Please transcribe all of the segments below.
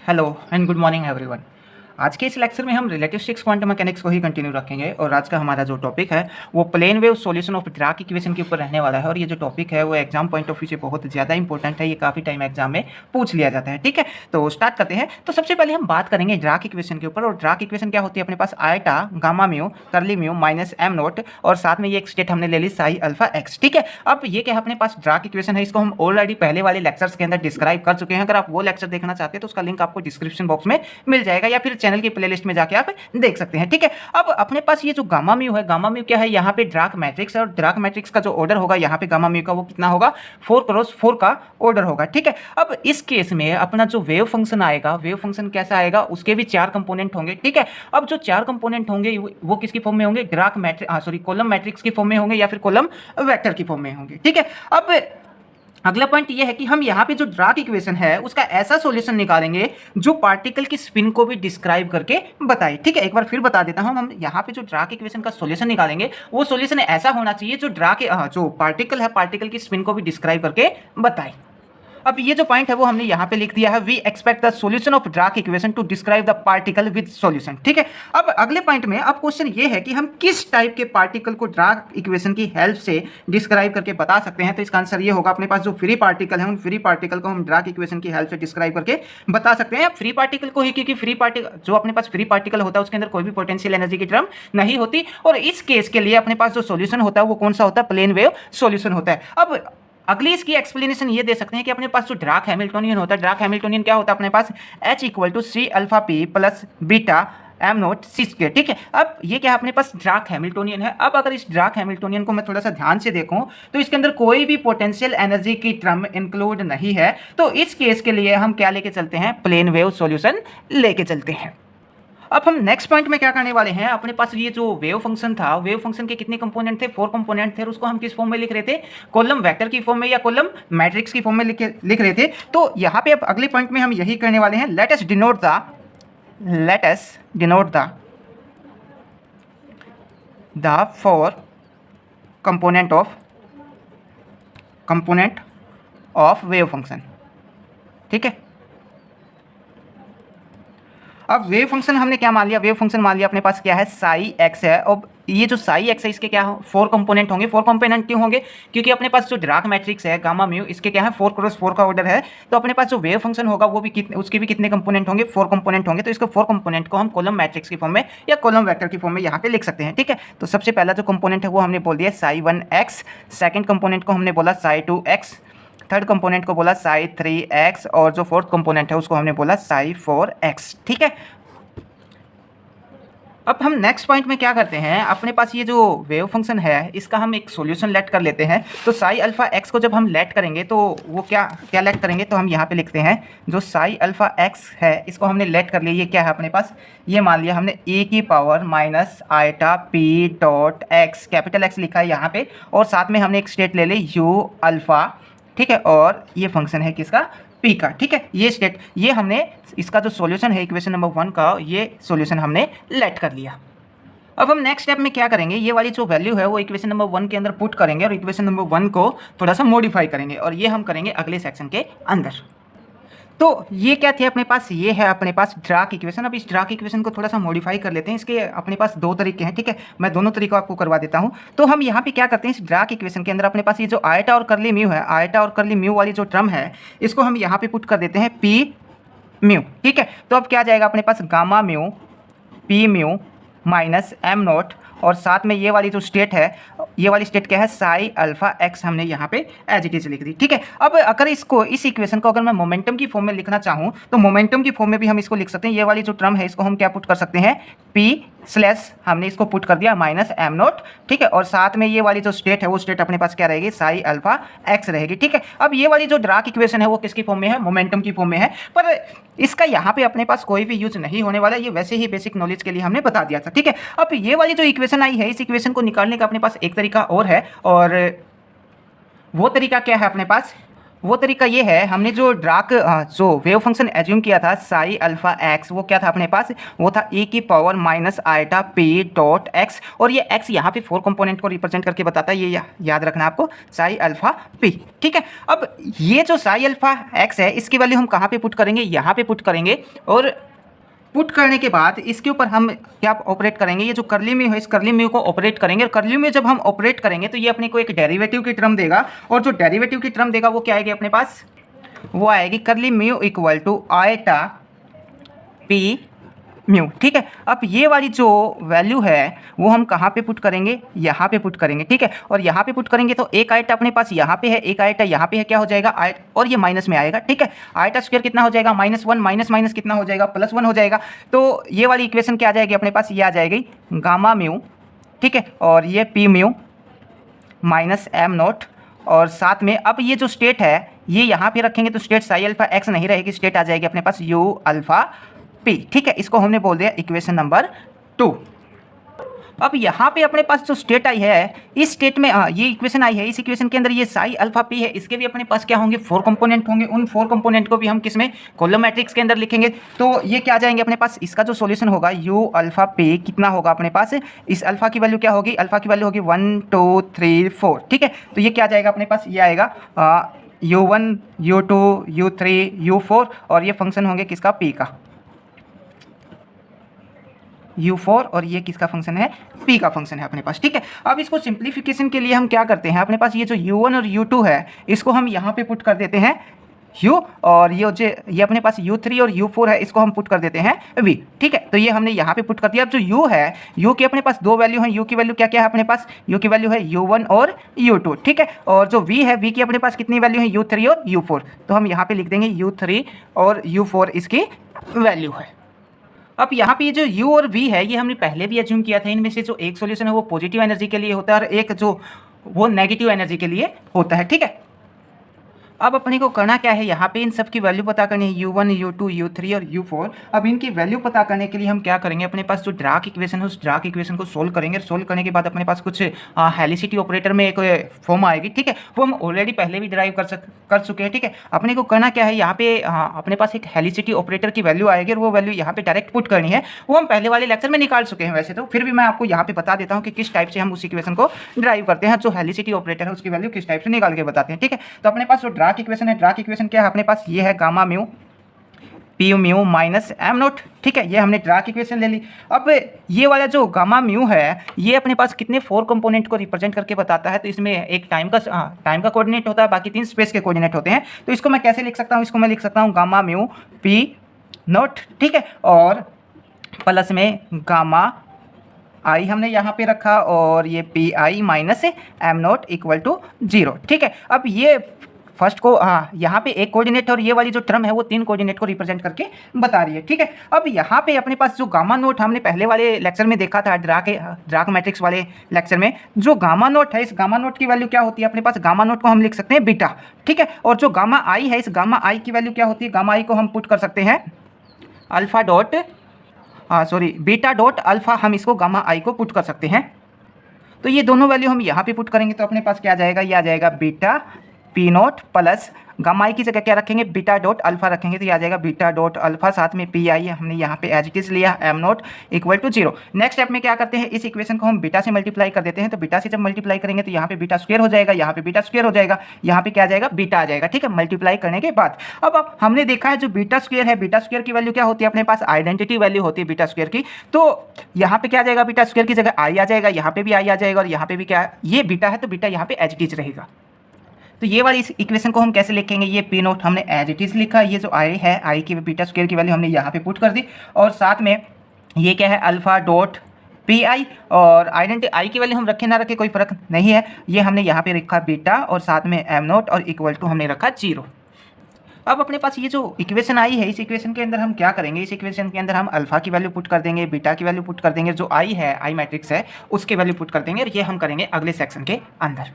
Hello and good morning everyone. आज के इस लेक्चर में हम रिलेटिविस्टिक्स क्वांटम मैकेनिक्स को ही कंटिन्यू रखेंगे और आज का हमारा जो टॉपिक है वो plane wave solution of Dirac equation के ऊपर रहने वाला है। और ये जो टॉपिक है वो एग्जाम पॉइंट ऑफ व्यू से बहुत ज़्यादा इंपॉर्टेंट है, ये काफ़ी टाइम एग्जाम में पूछ लिया जाता है। ठीक है, तो स्टार्ट करते हैं। तो सबसे पहले हम बात करेंगे डिराक इक्वेशन के ऊपर। और डिराक इक्वेशन क्या होती है? अपने पास आयटा गामा म्यू करली म्यू माइनस एम नोट और साथ में ये एक स्टेट हमने ले ली साई अल्फा एक्स। ठीक है, अब ये क्या अपने पास डिराक इक्वेशन है, इसको हम ऑलरेडी पहले वाले लेक्चर्स के अंदर डिस्क्राइब कर चुके हैं। अगर आप वो लेक्चर देखना चाहते हैं तो उसका लिंक आपको डिस्क्रिप्शन बॉक्स में मिल जाएगा या फिर चैनल की प्लेलिस्ट में जाके आप देख सकते हैं। ठीक है, अब अपने पास ये जो गामा म्यू है, गामा म्यू क्या है? यहाँ पे डिराक मैट्रिक्स है और डिराक मैट्रिक्स का जो ऑर्डर होगा यहाँ पे गामा म्यू का वो कितना होगा? 4x4 का ऑर्डर होगा। ठीक है, अब इस केस में अपना जो वेव फंक्शन आएगा, वेव फंक्शन कैसा आएगा? उसके भी 4 कंपोनेंट होंगे। ठीक है, अब जो 4 कंपोनेंट होंगे वो किसकी फॉर्म में होंगे? डिराक मैट्रिक्स कॉलम मैट्रिक्स की फॉर्म में होंगे या फिर कॉलम वेक्टर की फॉर्म में होंगे। ठीक है, अब अगला पॉइंट ये है कि हम यहाँ पे जो डिराक इक्वेशन है उसका ऐसा सॉल्यूशन निकालेंगे जो पार्टिकल की स्पिन को भी डिस्क्राइब करके बताए। ठीक है, एक बार फिर बता देता हूँ, हम यहाँ पे जो डिराक इक्वेशन का सॉल्यूशन निकालेंगे वो सॉल्यूशन ऐसा होना चाहिए जो जो पार्टिकल है, पार्टिकल की स्पिन को भी डिस्क्राइब करके बताए। अब ये जो पॉइंट है वो हमने यहाँ पे लिख दिया है, we expect the solution of Dirac equation to describe the particle with solution. ठीक है, अब अगले पॉइंट में अब क्वेश्चन ये है कि हम किस टाइप के पार्टिकल को डिराक इक्वेशन की हेल्प से डिस्क्राइब करके बता सकते हैं। तो इसका आंसर ये होगा, अपने पास जो फ्री पार्टिकल है उन फ्री पार्टिकल को हम डिराक इक्वेशन की हेल्प से डिस्क्राइब करके बता सकते हैं। फ्री पार्टिकल को ही, क्योंकि फ्री पार्टिकल जो अपने पास फ्री पार्टिकल होता है उसके अंदर कोई भी पोटेंशियल एनर्जी की टर्म नहीं होती। और इस केस के लिए अपने पास जो सॉल्यूशन होता है वो कौन सा होता है? प्लेन वेव सॉल्यूशन होता है। अब अगली इसकी एक्सप्लेनेशन ये दे सकते हैं कि अपने पास जो डिराक हैमिल्टोनियन होता है, डिराक हैमिल्टोनियन क्या होता है? अपने पास H = C alpha P plus beta M naught C square. ठीक है, अब ये क्या है? अपने पास डिराक हैमिल्टोनियन है। अब अगर इस डिराक हैमिल्टोनियन को मैं थोड़ा सा ध्यान से देखूं तो इसके अंदर कोई भी पोटेंशियल एनर्जी की टर्म इंक्लूड नहीं है। तो इस केस के लिए हम क्या लेके चलते हैं? प्लेन वेव सॉल्यूशन लेके चलते हैं। अब हम नेक्स्ट पॉइंट में क्या करने वाले हैं? अपने पास ये जो वेव फंक्शन था, वेव फंक्शन के कितने कंपोनेंट थे? 4 कंपोनेंट थे। और उसको हम किस फॉर्म में लिख रहे थे? कॉलम वेक्टर की फॉर्म में या कॉलम मैट्रिक्स की फॉर्म में लिख रहे थे। तो यहाँ पे अब अगले पॉइंट में हम यही करने वाले हैं। Let us denote the 4 component of wave function. ठीक है, अब वेव फंक्शन हमने क्या मान लिया? वेव फंक्शन मान लिया अपने पास क्या है? साई एक्स है। अब ये जो साई एक्स है इसके क्या 4 कंपोनेंट होंगे। 4 कंपोनेंट क्यों होंगे? क्योंकि अपने पास जो डिराक मैट्रिक्स है गामा म्यू, इसके क्या है? 4x4 का ऑर्डर है। तो अपने पास जो वेव फंक्शन होगा वो भी उसके भी कितने कंपोनेंट होंगे? 4 कंपोनेंट होंगे। तो इसको 4 कंपोनेंट को हम कॉलम मैट्रिक्स की फॉर्म में या कॉलम वेक्टर की फॉर्म में यहाँ पे लिख सकते हैं। ठीक है, तो सबसे पहला जो कंपोनेंट है वो हमने बोल दिया साई 1x, सेकेंड कंपोनेंट को हमने बोला साई 2x, थर्ड कंपोनेंट को बोला साई 3x और जो फोर्थ कंपोनेंट है उसको हमने बोला साई 4x। ठीक है, अब हम नेक्स्ट पॉइंट में क्या करते हैं? अपने पास ये जो वेव फंक्शन है इसका हम एक सॉल्यूशन लेट कर लेते हैं। तो साई अल्फा एक्स को जब हम लेट करेंगे तो वो क्या लेट करेंगे? तो हम यहाँ पे लिखते हैं जो साई अल्फा एक्स है इसको हमने लेट कर लिया। ये क्या है अपने पास? ये मान लिया हमने e⁻ eta P dot x, capital x लिखा है यहाँ पे, और साथ में हमने एक स्टेट ले ली u अल्फा। ठीक है, और ये फंक्शन है किसका? पी का। ठीक है, ये स्टेट, ये हमने इसका जो सॉल्यूशन है इक्वेशन नंबर 1 का, ये सॉल्यूशन हमने लेट कर लिया। अब हम नेक्स्ट स्टेप में क्या करेंगे? ये वाली जो वैल्यू है वो इक्वेशन नंबर 1 के अंदर पुट करेंगे और इक्वेशन नंबर 1 को थोड़ा सा मॉडिफाई करेंगे और ये हम करेंगे अगले सेक्शन के अंदर। तो ये क्या थे अपने पास? ये है अपने पास डिराक इक्वेशन। अब इस डिराक इक्वेशन को थोड़ा सा मॉडिफाई कर लेते हैं। इसके अपने पास 2 तरीके हैं। ठीक है, मैं दोनों तरीकों आपको करवा देता हूँ। तो हम यहाँ पे क्या करते हैं? इस डिराक इक्वेशन के अंदर अपने पास ये जो आयटा और करली म्यू है, आयटा और करली म्यू वाली जो टर्म है इसको हम यहाँ पे पुट कर देते हैं पी म्यू। ठीक है, तो अब क्या जाएगा अपने पास? Gamma mu P mu minus M naught और साथ में ये वाली जो स्टेट है, ये वाली स्टेट क्या है? साई अल्फा एक्स हमने यहाँ पे एज इट इज लिख दी। ठीक है, अब अगर इसको, इस इक्वेशन को अगर मैं मोमेंटम की फॉर्म में लिखना चाहूँ तो मोमेंटम की फॉर्म में भी हम इसको लिख सकते हैं। ये वाली जो टर्म है इसको हम क्या पुट कर सकते हैं? पी स्लैश हमने इसको पुट कर दिया माइनस एम नोट। ठीक है, और साथ में ये वाली जो स्टेट है वो स्टेट अपने पास क्या रहेगी? साई अल्फा एक्स रहेगी। ठीक है, अब ये वाली जो डिराक इक्वेशन है वो किसकी फॉर्म में है? मोमेंटम की फॉर्म में है, पर इसका यहाँ पे अपने पास कोई भी यूज नहीं होने वाला। ये वैसे ही बेसिक नॉलेज के लिए हमने बता दिया था। ठीक है, अब ये वाली जो इक्वेशन आई है इस इक्वेशन को निकालने का अपने पास एक तरीका और है, और वो तरीका क्या है अपने पास? वो तरीका ये है, हमने जो जो वेव फंक्शन एज्यूम किया था साई अल्फा एक्स, वो क्या था अपने पास, वो था e की power minus eta p dot x, और ये x यहाँ पे 4 कंपोनेंट को रिप्रेजेंट करके बताता है, ये याद रखना आपको, साई अल्फा पी। ठीक है, अब ये जो साई अल्फा एक्स है इसकी वैल्यू हम कहाँ पे पुट करेंगे, यहाँ पे पुट करेंगे, और पुट करने के बाद इसके ऊपर हम क्या ऑपरेट करेंगे, ये जो कर्ली म्यू है इस कर्ली म्यू को ऑपरेट करेंगे, और कर्ली म्यू जब हम ऑपरेट करेंगे तो ये अपने को एक डेरिवेटिव की टर्म देगा, और जो डेरिवेटिव की टर्म देगा वो क्या आएगी अपने पास, वो आएगी curly mu equal to eta p mu. ठीक है, अब ये वाली जो वैल्यू है वो हम कहाँ पे पुट करेंगे, यहाँ पे पुट करेंगे। ठीक है, और यहाँ पे पुट करेंगे तो एक आयटा अपने पास यहाँ पे है, एक आयटा यहाँ पे है, क्या हो जाएगा आयट, और ये माइनस में आएगा। ठीक है, आयटा स्क्वायर कितना हो जाएगा -1, माइनस माइनस कितना हो जाएगा +1 हो जाएगा। तो ये वाली इक्वेशन क्या आ जाएगी अपने पास, ये आ जाएगी गामा म्यू। ठीक है, और ये P mu minus M naught, और साथ में अब ये जो स्टेट है ये यहाँ पे रखेंगे तो स्टेट साई अल्फा एक्स नहीं रहेगी, स्टेट आ जाएगी अपने पास यू अल्फा पी। ठीक है, इसको हमने बोल दिया इक्वेशन नंबर 2। अब यहाँ पे अपने पास जो स्टेट आई है, इस स्टेट में ये इक्वेशन आई है, इस इक्वेशन के अंदर ये साई अल्फा पी है, इसके भी अपने पास क्या होंगे 4 कंपोनेंट होंगे, उन 4 कंपोनेंट को भी हम किस में, कॉलम मैट्रिक्स के अंदर लिखेंगे। तो ये क्या आ जाएंगे अपने पास, इसका जो सॉल्यूशन होगा यू अल्फा पी कितना होगा अपने पास, इस अल्फा की वैल्यू क्या होगी, अल्फा की वैल्यू होगी 1 2 3 4। ठीक है, तो ये क्या आ जाएगा अपने पास, ये आएगा u1 u2 u3 u4, और ये फंक्शन होंगे किसका, p का, u4, और ये किसका फंक्शन है, p का फंक्शन है अपने पास। ठीक है, अब इसको सिंप्लीफिकेशन के लिए हम क्या करते हैं, अपने पास ये जो u1 और u2 है इसको हम यहाँ पे पुट कर देते हैं u, और ये अपने पास u3 और u4 है, इसको हम पुट कर देते हैं v। ठीक है, तो ये हमने यहाँ पे पुट कर दिया। अब जो u है, u की अपने पास 2 वैल्यू हैं, u की वैल्यू क्या क्या है अपने पास, u की वैल्यू है u1 और u2। ठीक है, और जो v है, v की अपने पास कितनी वैल्यू है, u3 और u4, तो हम यहाँ पे लिख देंगे u3 और u4 इसकी वैल्यू है। अब यहाँ पे ये जो u और v है ये हमने पहले भी एज्यूम किया था, इनमें से जो एक सॉल्यूशन है वो पॉजिटिव एनर्जी के लिए होता है और एक जो वो नेगेटिव एनर्जी के लिए होता है। ठीक है, अब अपने को करना क्या है, यहाँ पे इन सब की वैल्यू पता करनी है, u1 u2 u3 और u4। अब इनकी वैल्यू पता करने के लिए हम क्या करेंगे, अपने पास जो ड्राक इक्वेशन है उस ड्राक इक्वेशन को सोल्व करेंगे। सोल्व करने के बाद अपने पास कुछ हेलिसिटी ऑपरेटर में एक फॉर्म आएगी। ठीक है, वो हम ऑलरेडी पहले भी ड्राइव कर चुके हैं। ठीक है, अपने को करना क्या है, यहाँ पे अपने पास एक हेलिसिटी ऑपरेटर की वैल्यू आएगी और वो वैल्यू यहाँ पे डायरेक्ट पुट करनी है। वो हम पहले वाले लेक्चर में निकाल चुके हैं वैसे तो, फिर भी मैं आपको यहाँ पे बता देता हूँ कि किस टाइप से हम उस इक्वेशन को ड्राइव करते हैं, जो हेलिसिटी ऑपरेटर है उसकी वैल्यू किस टाइप से निकाल के बताते हैं। ठीक है, तो अपने पास जो ड्राक इक्वेशन है, ड्राक इक्वेशन क्या है अपने पास, ये है gamma mu P mu minus M naught. ठीक है, ये हमने ड्राक इक्वेशन ले ली। अब ये वाला जो गामा म्यू है ये अपने पास कितने 4 कंपोनेंट को रिप्रेजेंट करके बताता है, तो इसमें एक टाइम का कोऑर्डिनेट होता है, बाकी 3 स्पेस के कोऑर्डिनेट होते हैं। तो इसको मैं कैसे लिख सकता हूँ, इसको मैं लिख सकता हूँ गामा म्यू पी नोट। ठीक है, और प्लस में गामा आई हमने यहाँ पे रखा, और ये p i minus M naught equal to 0। ठीक है, अब ये फर्स्ट को यहाँ पे एक कोऑर्डिनेट और ये वाली जो टर्म है वो 3 कोऑर्डिनेट को रिप्रेजेंट करके बता रही है। ठीक है, अब यहाँ पे अपने पास जो गामा नोट हमने पहले वाले लेक्चर में देखा था, ड्राक मैट्रिक्स वाले लेक्चर में, जो गामा नोट है इस गामा नोट की वैल्यू क्या होती है अपने पास, गामा नोट को हम लिख सकते हैं बीटा। ठीक है, और जो गामा आई है इस गामा आई की वैल्यू क्या होती है, गामा आई को हम पुट कर सकते हैं alpha dot beta dot alpha, हम इसको गामा आई को पुट कर सकते हैं। तो ये दोनों वैल्यू हम यहाँ पे पुट करेंगे तो अपने पास क्या आ जाएगा, ये आ जाएगा beta P naught plus gamma आई की जगह क्या रखेंगे, बीटा डॉट अल्फा रखेंगे, तो ये आ जाएगा बीटा डॉट अल्फा, साथ में पी आई हमने यहाँ पे एज इट इज लिया m naught equal to 0। Next step में क्या करते हैं, इस इक्वेशन को हम बीटा से मल्टीप्लाई कर देते हैं। तो बीटा से जब मल्टीप्लाई करेंगे तो यहाँ पे बीटा स्क्वायर हो जाएगा, यहाँ पे बीटा स्क्वायर हो जाएगा, यहाँ पे क्या आ जाएगा, बीटा आ जाएगा। ठीक है, मल्टीप्लाई करने के बाद अब हमने देखा है जो बीटा स्क्वायर है, बीटा स्क्वायर की वैल्यू क्या होती है अपने पास, आइडेंटिटी वैल्यू होती है बीटा स्क्वायर की। तो यहाँ पे क्या आ जाएगा, बीटा स्क्वायर की जगह आई आ जाएगा, यहाँ पे भी आई आ जाएगा, और यहाँ पे भी क्या, ये बीटा है तो बीटा यहाँ पे एज इट इज रहेगा। तो ये वाली इस इक्वेशन को हम कैसे लिखेंगे, ये पी नोट हमने एज इट इज लिखा, ये जो आई है आई की बीटा स्क्वायर की वैल्यू हमने यहाँ पे पुट कर दी, और साथ में ये क्या है अल्फा डॉट पी आई, और आइडेंटिटी आई की वैल्यू हम रखे ना रखे कोई फर्क नहीं है, ये हमने यहाँ पे रखा बीटा और साथ में एम नोट और इक्वल टू हमने रखा 0। अब अपने पास ये जो इक्वेशन आई है, इस इक्वेशन के अंदर हम क्या करेंगे, इस इक्वेशन के अंदर हम अल्फा की वैल्यू पुट कर देंगे, बीटा की वैल्यू पुट कर देंगे, जो आई है आई मैट्रिक्स है उसकी वैल्यू पुट कर देंगे, और ये हम करेंगे अगले सेक्शन के अंदर।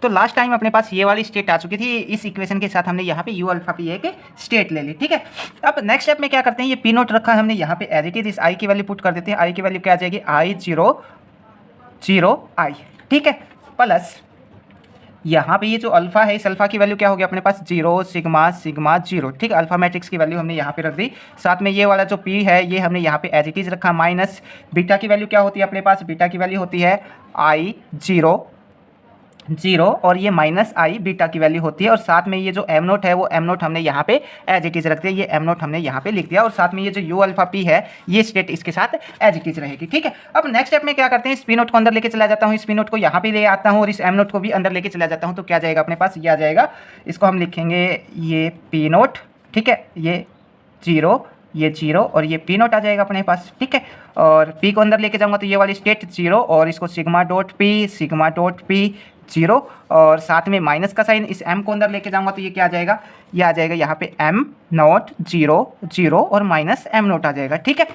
तो लास्ट टाइम अपने पास ये वाली स्टेट आ चुकी थी, इस इक्वेशन के साथ हमने यहाँ पे यू अल्फा पी एक स्टेट ले ली। ठीक है, अब नेक्स्ट स्टेप में क्या करते हैं, ये पी नोट रखा है हमने यहाँ पे एज इट इज, इस आई की वैल्यू पुट कर देते हैं, आई की वैल्यू क्या आ जाएगी, आई 0 0 आई। ठीक है, प्लस यहाँ पे ये जो अल्फा है, इस अल्फा की वैल्यू क्या हो गया अपने पास 0 सिग्मा सिग्मा 0, ठीक है। अल्फा मैट्रिक्स की वैल्यू हमने यहाँ पे रख दी। साथ में ये वाला जो पी है ये हमने यहाँ पे एज इट इज़ रखा। माइनस बीटा की वैल्यू क्या होती है अपने पास, बीटा की वैल्यू होती है I0 0 और ये माइनस आई बीटा की वैल्यू होती है। और साथ में ये जो एम नोट है वो एम नोट हमने यहाँ पे एज इट इज रख दिया, ये एम नोट हमने यहाँ पे लिख दिया। और साथ में ये जो यू अल्फा पी है ये स्टेट इसके साथ एज इट इज रहेगी, ठीक है। अब नेक्स्ट स्टेप में क्या करते हैं, इस पी नोट को अंदर लेके चला जाता हूँ, इस पी नोट को यहाँ पे ले आता हूँ और इस एम नोट को भी अंदर लेके चला जाता हूँ। तो क्या जाएगा अपने पास, ये आ जाएगा, इसको हम लिखेंगे ये पी नोट, ठीक है, ये 0 ये 0 और ये पी नोट आ जाएगा अपने पास, ठीक है। और पी को अंदर लेके जाऊंगा तो ये वाली स्टेट 0 और इसको सिग्मा डॉट पी 0 और साथ में माइनस का साइन, इस m को अंदर लेके जाऊंगा तो ये क्या आ जाएगा, ये आ जाएगा यहाँ पे m नॉट 0 0 और माइनस m नॉट आ जाएगा, ठीक है।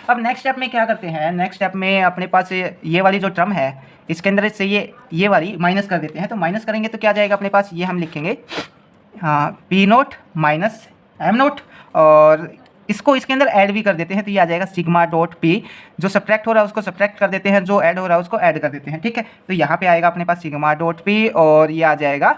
अब नेक्स्ट स्टेप में क्या करते हैं, नेक्स्ट स्टेप में अपने पास ये वाली जो टर्म है इसके अंदर से ये वाली माइनस कर देते हैं। तो माइनस करेंगे तो क्या जाएगा अपने पास, ये हम लिखेंगे p naught minus M naught और इसको इसके अंदर ऐड भी कर देते हैं। तो ये आ जाएगा सिग्मा डॉट पी, जो सब्ट्रैक्ट हो रहा है उसको सब्ट्रैक्ट कर देते हैं, जो ऐड हो रहा है उसको ऐड कर देते हैं, ठीक है। तो यहाँ पे आएगा अपने पास सिग्मा डॉट पी और ये आ जाएगा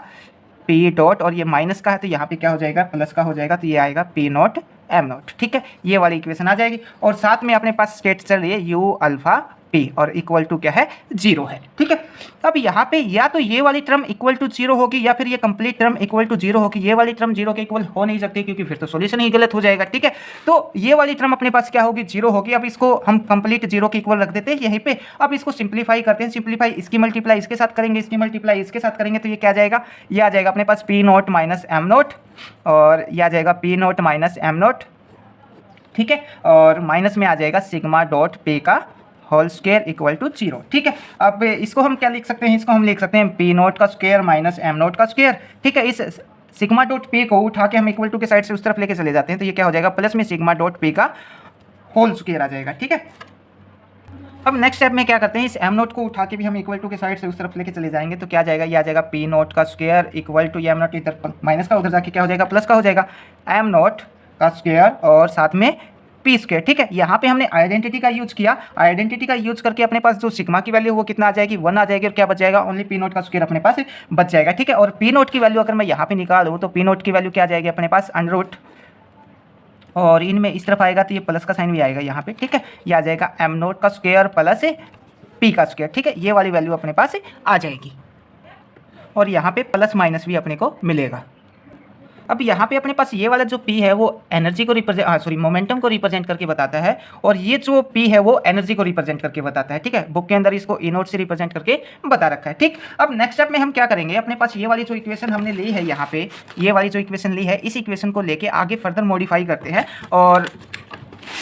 पी डॉट और ये माइनस का है तो यहाँ पे क्या हो जाएगा, प्लस का हो जाएगा। तो ये आएगा पी नॉट एम नॉट, ठीक है। ये वाली इक्वेशन आ जाएगी और साथ में अपने पास स्टेट चल रही है यू अल्फा पी और इक्वल टू क्या है, 0 है, ठीक है। अब यहाँ पे या तो ये वाली टर्म इक्वल टू 0 होगी या फिर ये कंप्लीट टर्म इक्वल टू 0 होगी। ये वाली टर्म 0 के इक्वल हो नहीं सकती क्योंकि फिर तो सॉल्यूशन ही गलत हो जाएगा, ठीक है। तो ये वाली टर्म अपने पास क्या होगी, 0 होगी। अब इसको हम कंप्लीट 0 के इक्वल रख देते हैं यहीं पे। अब इसको सिंप्लीफाई करते हैं, सिंप्लीफाई इसकी मल्टीप्लाई इसके साथ करेंगे, इसकी मल्टीप्लाई इसके साथ करेंगे तो ये क्या जाएगा, ये आ जाएगा अपने पास P naught minus M naught और ये आ जाएगा P naught minus M naught, ठीक है। और माइनस में आ जाएगा सिग्मा डॉट पे का होल स्क्वायर इक्वल टू 0, ठीक है। अब इसको हम क्या लिख सकते हैं, इसको हम लिख सकते हैं पी नॉट का स्क्वायर माइनस एम नॉट का स्क्वायर, ठीक है। इस सिग्मा डॉट पी को उठा के हम इक्वल टू के साइड से उस तरफ लेके चले जाते हैं तो ये क्या हो जाएगा, प्लस में सिग्मा डॉट पी का होल स्क्वायर आ जाएगा, ठीक है। अब नेक्स्ट स्टेप में क्या करते हैं, इस एम नोट को उठा के भी हम इक्वल टू के साइड से उस तरफ लेके चले जाएंगे तो क्या जाएगा, ये आ जाएगा पी नोट का स्क्वायर इक्वल टू, ये एम नोट इधर माइनस का उधर जाके क्या हो जाएगा, प्लस का हो जाएगा, एम नोट का स्क्वायर और साथ में पी स्क्वायर, ठीक है। यहाँ पे हमने आइडेंटिटी का यूज किया, आइडेंटिटी का यूज करके अपने पास जो सिग्मा की वैल्यू वो कितना आ जाएगी, 1 आ जाएगी और क्या बच जाएगा, ओनली पी नोट का स्क्वायर अपने पास बच जाएगा, ठीक है। और पी नोट की वैल्यू अगर मैं यहाँ पे निकालूँ तो पी नोट की वैल्यू क्या आ जाएगी अपने पास, अंडर रूट और इनमें इस तरफ आएगा तो ये प्लस का साइन भी आएगा यहाँ पे, ठीक है। ये आ जाएगा एम नोट का स्क्वायर प्लस पी का स्क्वायर, ठीक है। ये वाली वैल्यू अपने पास आ जाएगी और यहाँ पे प्लस माइनस भी अपने को मिलेगा। अब यहाँ पे अपने पास ये वाला जो P है वो एनर्जी को रिप्रेजेंट मोमेंटम को रिप्रेजेंट करके बताता है और ये जो P है वो एनर्जी को रिप्रेजेंट करके बताता है, ठीक है। बुक के अंदर इसको ई नोट से रिप्रेजेंट करके बता रखा है, ठीक। अब नेक्स्ट स्टेप में हम क्या करेंगे, अपने पास ये वाली जो इक्वेशन हमने ली है यहाँ पे, ये वाली जो इक्वेशन ली है इस इक्वेशन को लेके आगे फर्दर मॉडिफाई करते हैं और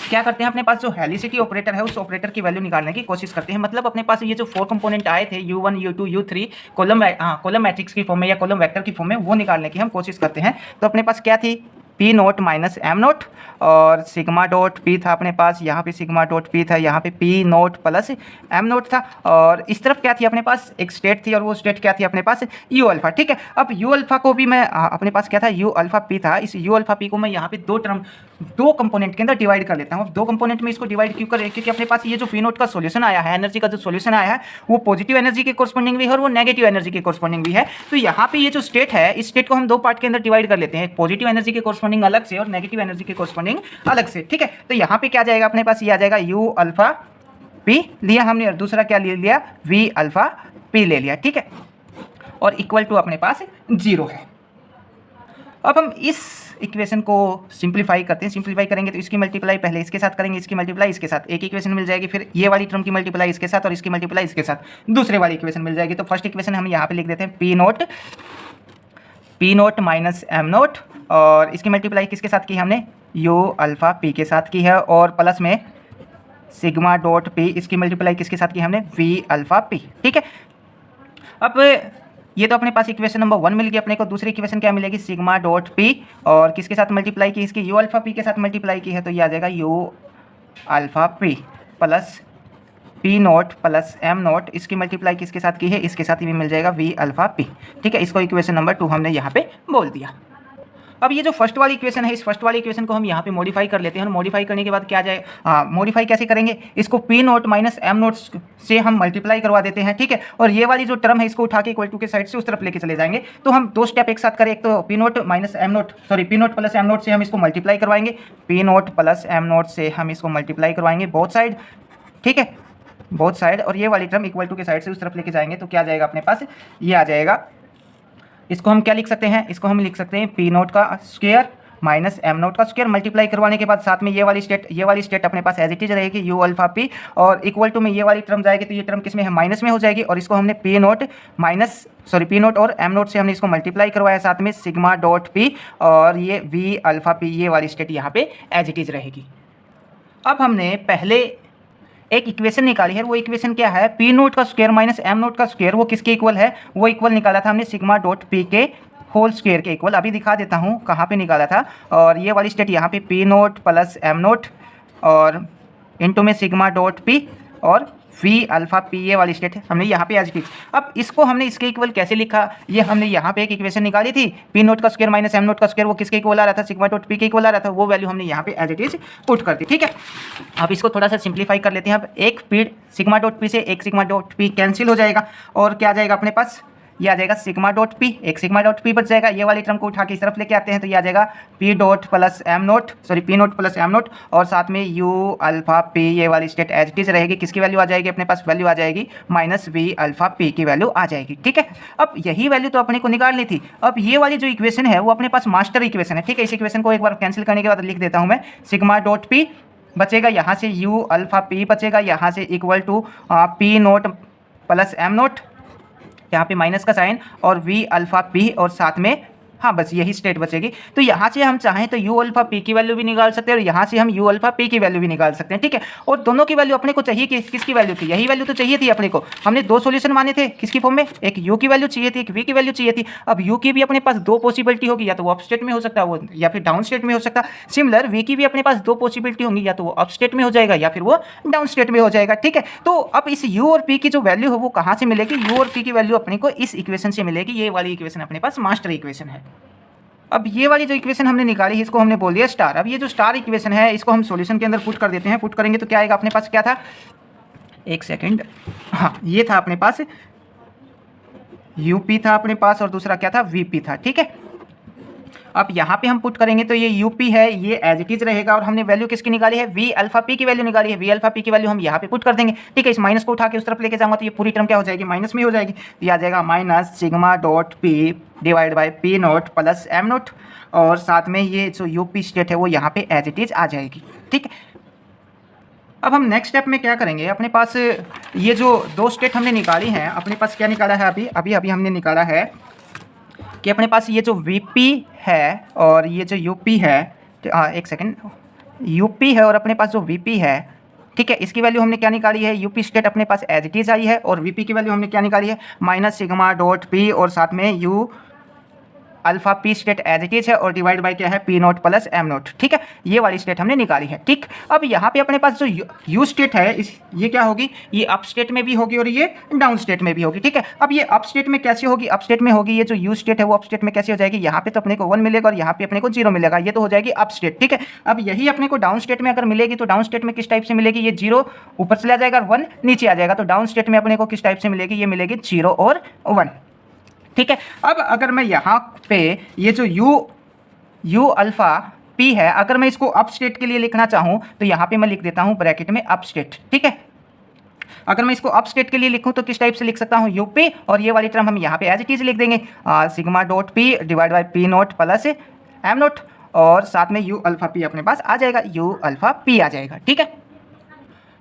क्या करते हैं, अपने पास जो हेलिसिटी ऑपरेटर है उस ऑपरेटर की वैल्यू निकालने की कोशिश करते हैं। मतलब अपने पास ये जो 4 कंपोनेंट आए थे U1 U2 U3 column matrix की फॉर्म में या कॉलम वेक्टर की फॉर्म में, वो निकालने की हम कोशिश करते हैं। तो अपने पास क्या थी, p naught minus M naught और सिग्मा डॉट पी था अपने पास, यहाँ पे सिग्मा डॉट पी था, यहाँ पे p naught plus m naught था और इस तरफ क्या थी अपने पास, एक स्टेट थी और वो स्टेट क्या थी अपने पास, यू अल्फा, ठीक है। अब यू अल्फा को भी मैं अपने पास क्या था, यू अल्फा पी था, इस यू अल्फा पी को मैं यहाँ पे दो कंपोनेंट के अंदर डिवाइड कर लेता हूँ। 2 कंपोनेंट में इसको डिवाइड क्यों करें, क्योंकि अपने पास ये जो पी नोट का सोल्यूशन आया है, एनर्जी का जो सोल्यूशन आया है वो पॉजिटिव एनर्जी के कोरस्पॉन्डिंग भी है और वो नेगेटिव एनर्जी के कोरस्पॉन्डिंग भी है। तो यहाँ पे ये जो स्टेट है इस स्टेट को हम 2 पार्ट के अंदर डिवाइड कर लेते हैं, पॉजिटिव एनर्जी के कोरस्पॉन्डिंग अलग से और नेगेटिव एनर्जी के कोरस्पॉन्डिंग अलग से, ठीक है। तो यहाँ पे क्या जाएगा अपने पास, ये आ जाएगा यू अल्फा पी लिया हमने और दूसरा क्या ले लिया, वी अल्फा पी ले लिया, ठीक है। और इक्वल टू अपने पास 0 है। अब हम इस इक्वेशन को सिंप्लीफाई करते हैं, सिंप्लीफाई करेंगे तो इसकी मल्टीप्लाई पहले इसके साथ करेंगे, इसकी मल्टीप्लाई इसके साथ, एक इक्वेशन मिल जाएगी। फिर ये वाली टर्म की मल्टीप्लाई इसके साथ और इसकी मल्टीप्लाई इसके साथ दूसरे वाली इक्वेशन मिल जाएगी। तो फर्स्ट इक्वेशन हम यहाँ पे लिख देते हैं p naught minus M naught और इसकी मल्टीप्लाई किसके साथ की हमने, यू अल्फा पी के साथ की है और प्लस में सिग्मा डॉट पी, इसकी मल्टीप्लाई किसके साथ की हमने, वी अल्फा पी, ठीक है। अब ये तो अपने पास इक्वेशन नंबर 1 मिल गई अपने को। दूसरी इक्वेशन क्या मिलेगी, सिग्मा डॉट पी और किसके साथ मल्टीप्लाई की, इसकी यू अल्फा पी के साथ मल्टीप्लाई की है तो ये आ जाएगा u alpha p plus p naught plus m naught, इसकी मल्टीप्लाई किसके साथ की है, इसके साथ ही मिल जाएगा वी अल्फा पी, ठीक है। इसको इक्वेशन नंबर 2 हमने यहाँ पे बोल दिया। अब ये जो फर्स्ट वाली इक्वेशन है, इस फर्स्ट वाली इक्वेशन को हम यहाँ पे मॉडिफाई कर लेते हैं और मॉडिफाई करने के बाद क्या जाए, मॉडिफाई कैसे करेंगे, इसको p naught minus M naught से हम मल्टीप्लाई करवा देते हैं, ठीक है। और ये वाली जो टर्म है इसको उठा के इक्वल टू के साइड से उस तरफ लेके चले जाएंगे। तो हम दो स्टेप एक साथ करें, एक तो p naught minus M naught, sorry p naught plus m naught से हम इसको मल्टीप्लाई करवाएंगे, p naught plus m naught से हम इसको मल्टीप्लाई करवाएंगे बोथ साइड, ठीक है, बोथ साइड। और ये वाली टर्म इक्वल टू के साइड से उस तरफ लेके जाएंगे तो क्या जाएगा अपने पास, ये आ जाएगा। इसको हम क्या लिख सकते हैं, इसको हम लिख सकते हैं पी नोट का स्क्वायर माइनस एम नोट का स्क्वायर। मल्टीप्लाई करवाने के बाद साथ में ये वाली स्टेट अपने पास एज इट इज रहेगी यू अल्फा पी, और इक्वल टू में ये वाली टर्म जाएगी तो ये टर्म किस में है, माइनस में हो जाएगी। और इसको हमने पी नोट पी नोट और एम नोट से हमने इसको मल्टीप्लाई करवाया साथ में सिग्मा डॉट पी, और ये वी अल्फा पी, ये वाली स्टेट यहाँ पे एज इट इज रहेगी। अब हमने पहले एक इक्वेशन निकाली है, वो इक्वेशन क्या है, पी नोट का स्क्वायर माइनस एम नोट का स्क्वायर, वो किसके इक्वल है, वो इक्वल निकाला था हमने सिग्मा डॉट पी के होल स्क्वायर के इक्वल। अभी दिखा देता हूँ कहाँ पे निकाला था। और ये वाली स्टेट यहाँ पे p naught plus m naught और इनटू में सिग्मा डॉट पी और वी अल्फा पी, ये वाली स्टेट है हमने यहाँ पे एज इट इज। अब इसको हमने इसके इक्वल कैसे लिखा, ये हमने यहाँ पे एक इक्वेशन निकाली थी, पी नोट का स्क्वायर माइनस एम नोट का स्क्वायर, वो किसके इक्वल आ रहा था, सिग्मा डॉट पी के इक्वल आ रहा था, वो वैल्यू हमने यहाँ पे एज इट इज पुट कर दी, ठीक है। अब इसको थोड़ा सा सिंप्लीफाई कर लेते हैं। अब एक पी सिग्मा डॉट पी से एक सिग्मा डॉट पी कैंसिल हो जाएगा और क्या आ जाएगा अपने पास, ये आ जाएगा सिग्मा डॉट पी, एक सिग्मा डॉट पी बच जाएगा। ये वाली टर्म को उठा के इस तरफ लेके आते हैं तो ये आ जाएगा p dot plus m naught, sorry p naught plus m naught, और साथ में यू अल्फा पी, ये वाली स्टेट एज इट इज रहेगी। किसकी वैल्यू आ जाएगी अपने पास, वैल्यू आ जाएगी माइनस वी अल्फा पी की वैल्यू आ जाएगी, ठीक है। अब यही वैल्यू तो अपने को निकालनी थी। अब ये वाली जो इक्वेशन है वो अपने पास मास्टर इक्वेशन है, ठीक है। इस इक्वेशन को एक बार कैंसिल करने के बाद लिख देता हूँ मैं, सिग्मा डॉट पी बचेगा, यहाँ से यू अल्फा पी बचेगा, यहाँ से equal to p naught plus m naught, यहाँ पे माइनस का साइन, और वी अल्फा पी, और साथ में हाँ बस यही स्टेट बचेगी। तो यहाँ से हम चाहें तो यू अल्फा पी की वैल्यू भी निकाल सकते हैं और यहाँ से हम यू अल्फा पी की वैल्यू भी निकाल सकते हैं, ठीक है। और दोनों की वैल्यू अपने को चाहिए कि किसकी वैल्यू थी, यही वैल्यू तो चाहिए थी अपने को। हमने दो सॉल्यूशन माने थे किसकी फॉर्म में, एक यू की वैल्यू चाहिए थी, एक वी की वैल्यू चाहिए थी। अब यू की भी अपने पास दो पॉसिबिलिटी होगी, या तो वो अप स्टेट में हो सकता है वो, या फिर डाउन स्टेट में हो सकता है। सिमिलर वी की भी अपने पास दो पॉसिबिलिटी होंगी, या तो वो अप स्टेट में हो जाएगा या फिर वो डाउन स्टेट में हो जाएगा, ठीक है। तो अब इस यू और पी की जो वैल्यू है वो कहाँ से मिलेगी, यू और पी की वैल्यू अपने को इस इक्वेशन से मिलेगी। ये वाली इक्वेशन अपने पास मास्टर इक्वेशन है। अब ये वाली जो इक्वेशन हमने निकाली है इसको हमने बोल दिया स्टार। अब ये जो स्टार इक्वेशन है इसको हम सॉल्यूशन के अंदर पुट कर देते हैं। पुट करेंगे तो क्या आएगा अपने पास, क्या था, एक सेकंड, हाँ ये था अपने पास यूपी था अपने पास, और दूसरा क्या था, वीपी था, ठीक है। अब यहाँ पे हम पुट करेंगे तो ये यूपी है, ये एज इट इज रहेगा, और हमने वैल्यू किसकी निकाली है, वी अल्फा पी की वैल्यू निकाली है। वी अल्फा पी की वैल्यू हम यहाँ पे पुट कर देंगे, ठीक है। इस माइनस को उठा के उस तरफ लेके जाऊंगा तो ये पूरी टर्म क्या हो जाएगी, माइनस में हो जाएगी। तो ये आ जाएगा minus sigma dot p divide by p naught plus m naught, और साथ में ये जो यूपी स्टेट है वो यहाँ पे एज इट इज आ जाएगी, ठीक है। अब हम नेक्स्ट स्टेप में क्या करेंगे, अपने पास ये जो दो स्टेट हमने निकाली हैं, अपने पास क्या निकाला है अभी हमने निकाला है कि अपने पास ये जो वीपी है और ये जो यूपी है, एक सेकंड, यूपी है और अपने पास जो वीपी है, ठीक है, इसकी वैल्यू हमने क्या निकाली है, यूपी स्टेट अपने पास एज इट इज आई है, और वीपी की वैल्यू हमने क्या निकाली है, माइनस सिग्मा डॉट पी, और साथ में u alpha p state as it is है, और डिवाइड बाय क्या है, p naught plus m naught, ठीक है। ये वाली स्टेट हमने निकाली है, ठीक। अब यहाँ पे अपने पास जो यू स्टेट है ये क्या होगी, ये अप स्टेट में भी होगी और ये डाउन स्टेट में भी होगी, ठीक है। अब ये अप स्टेट में कैसे होगी, अप स्टेट में होगी, ये जो यू स्टेट है वो अप स्टेट में कैसे हो जाएगी, यहाँ पे तो अपने को 1 मिलेगा और यहाँ पे अपने को 0 मिलेगा, ये तो हो जाएगी अप स्टेट, ठीक है। अब यही अपने को डाउन स्टेट में अगर मिलेगी तो डाउन स्टेट में किस टाइप से मिलेगी, ये 0 ऊपर चला जाएगा और 1 नीचे आ जाएगा। तो डाउन स्टेट में अपने को किस टाइप से मिलेगी, ये मिलेगी 0 और 1, ठीक है। अब अगर मैं यहाँ पे ये जो यू अल्फा पी है, अगर मैं इसको अप स्टेट के लिए लिखना चाहूँ तो यहाँ पे मैं लिख देता हूँ ब्रैकेट में अप स्टेट, ठीक है। अगर मैं इसको अप स्टेट के लिए लिखूँ तो किस टाइप से लिख सकता हूँ, यूपी, और ये वाली टर्म हम यहाँ पे एज इट इज लिख देंगे, sigma dot p divide by p naught plus m naught, और साथ में यू अल्फा पी अपने पास आ जाएगा, यू अल्फा पी आ जाएगा, ठीक है।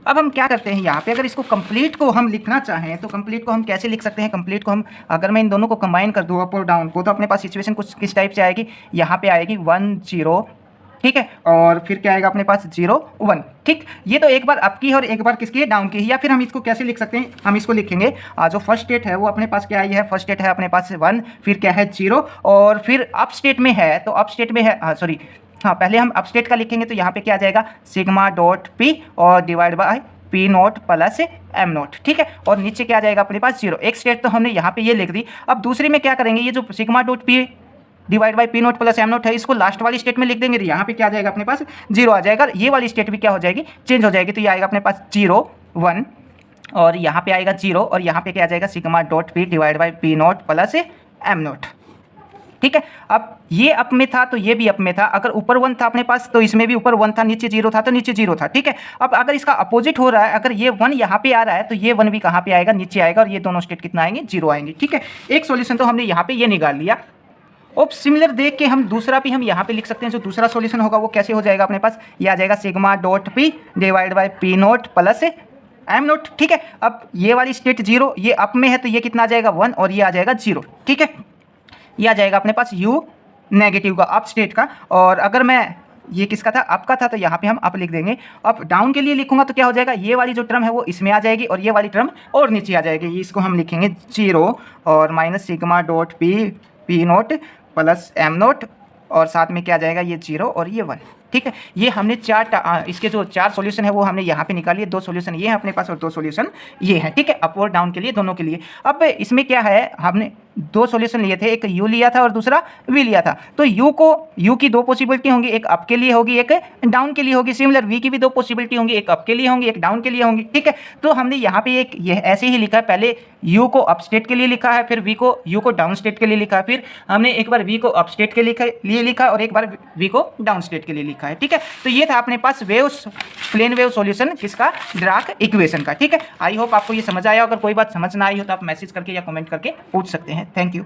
अब हम क्या करते हैं यहाँ पे, अगर इसको कंप्लीट को हम लिखना चाहें तो कंप्लीट को हम कैसे लिख सकते हैं, कंप्लीट को हम अगर मैं इन दोनों को कंबाइन कर दूँ अप और डाउन को, तो अपने पास सिचुएशन कुछ किस टाइप से आएगी, यहाँ पे आएगी 1 0, ठीक है, और फिर क्या आएगा अपने पास 0 1, ठीक। ये तो एक बार अप की है और एक बार किसकी है, डाउन की है। या फिर हम इसको कैसे लिख सकते हैं, हम इसको लिखेंगे जो फर्स्ट स्टेट है वो अपने पास क्या आई है, फर्स्ट स्टेट है अपने पास 1, फिर क्या है 0, और फिर अप स्टेट में है तो अप स्टेट में है, सॉरी हाँ पहले हम अप स्टेट का लिखेंगे तो यहाँ पे क्या आ जाएगा, सिग्मा डॉट पी और divide by p naught plus m naught, ठीक है, और नीचे क्या आ जाएगा अपने पास 0। एक स्टेट तो हमने यहाँ पे ये लिख दी। अब दूसरी में क्या करेंगे, ये जो sigma dot p divide by p naught plus m naught है, इसको लास्ट वाली स्टेट में लिख देंगे, यहाँ पे क्या आ जाएगा अपने पास 0 आ जाएगा, ये वाली स्टेट भी क्या हो जाएगी, चेंज हो जाएगी। तो ये आएगा अपने पास 0 1 और यहाँ पे आएगा 0 और यहाँ पे क्या आ जाएगा sigma dot p divide by p naught plus m naught. ठीक है, अब ये अप में था तो ये भी अप में था, अगर ऊपर 1 था अपने पास तो इसमें भी ऊपर 1 था, नीचे 0 था तो नीचे 0 था। ठीक है, अब अगर इसका अपोजिट हो रहा है, अगर ये 1 यहाँ पे आ रहा है तो ये 1 भी कहाँ पे आएगा, नीचे आएगा, और ये दोनों स्टेट कितना आएंगे, 0 आएंगे। ठीक है, एक सॉल्यूशन तो हमने यहाँ पे ये निकाल लिया। अब सिमिलर देख के हम दूसरा भी हम यहाँ पे लिख सकते हैं। जो दूसरा सॉल्यूशन होगा वो कैसे हो जाएगा अपने पास, ये आ जाएगा sigma dot p divide by p naught plus m naught. ठीक है, अब ये वाली स्टेट 0, ये अप में है तो ये कितना आ जाएगा 1 और ये आ जाएगा 0। ठीक है, ये आ जाएगा अपने पास u नेगेटिव का, अप स्टेट का। और अगर मैं ये किसका था, अप का था, तो यहाँ पे हम अप लिख देंगे। अप डाउन के लिए लिखूंगा तो क्या हो जाएगा, ये वाली जो टर्म है वो इसमें आ जाएगी और ये वाली टर्म और नीचे आ जाएगी। इसको हम लिखेंगे 0 और minus sigma dot p naught plus m naught और साथ में क्या आ जाएगा, ये 0 और ये 1। ठीक है, ये हमने इसके जो 4 सॉल्यूशन है वो हमने यहाँ पे निकाली है। 2 सॉल्यूशन ये हैं अपने पास और 2 सॉल्यूशन ये हैं। ठीक है, अप और डाउन के लिए, दोनों के लिए। अब इसमें क्या है, हमने 2 सॉल्यूशन लिए थे, एक u लिया था और दूसरा v लिया था। तो u की 2 पॉसिबिलिटी होंगी, एक अप के लिए होगी एक डाउन के लिए होगी। सिमिलर v की भी 2 पॉसिबिलिटी होंगी, एक अप के लिए होंगी एक डाउन के लिए होंगी। ठीक है, तो हमने यहाँ पे एक ये ऐसे ही लिखा है, पहले u को अप स्टेट के लिए लिखा है, फिर u को डाउन स्टेट के लिए लिखा है, फिर हमने एक बार v को अप स्टेट के लिए लिखा और एक बार v को डाउन स्टेट के लिए लिखा है। ठीक है, तो ये था अपने पास प्लेन वेव सॉल्यूशन किसका, डिराक इक्वेशन का। ठीक है, आई होप आपको ये समझ आया। अगर कोई बात समझ ना आई हो तो आप मैसेज करके या कमेंट करके पूछ सकते हैं। Thank you.